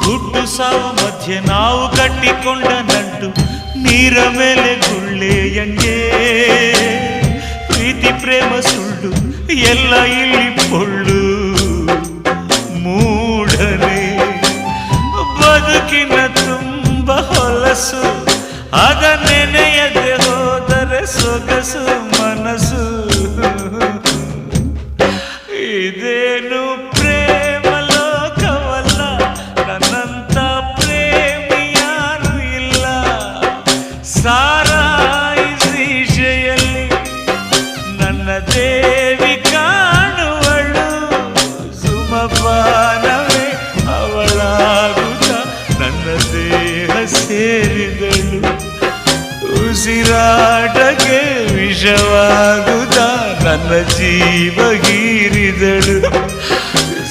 ಹುಟ್ಟು ಸಾವು ಮಧ್ಯೆ ನಾವು ಕಟ್ಟಿಕೊಂಡ ನಂಟು ನೀರ ಮೇಲೆ ಗುಳ್ಳೆಯಂಗೆ ಪ್ರೀತಿ ಪ್ರೇಮ ಸುಳ್ಳು ಎಲ್ಲ ಇಲ್ಲಿ ಪೊಳ್ಳು ಮೂಢನೆ ಬದುಕಿನ ತುಂಬ ಹೊಲಸು ಅದ ನೆನೆಯದೆ ಹೋದರೆ ಸೊಗಸು ಮನಸ್ಸು ಇದೇನು ಪ್ರೇಮ ಲೋಕವಲ್ಲ ನನ್ನಂತ ಪ್ರೇಮಿ ಯಾರು ಇಲ್ಲ ಸಾರಾಯಿ ಶೀಶೆಯಲ್ಲಿ ನನ್ನ ದೇವಿ ಕಾಣುವಳು ಸುಮಪಾನವೇ ಅವಳಾಗುತ್ತ ನನ್ನ ದೇಹ ಸೇರಿದಳು ಉಸಿರಾಟಕ್ಕೆ ವಿಷವಾಗುತ್ತ ನನ್ನ ಜೀವ ಹೀರಿದಳು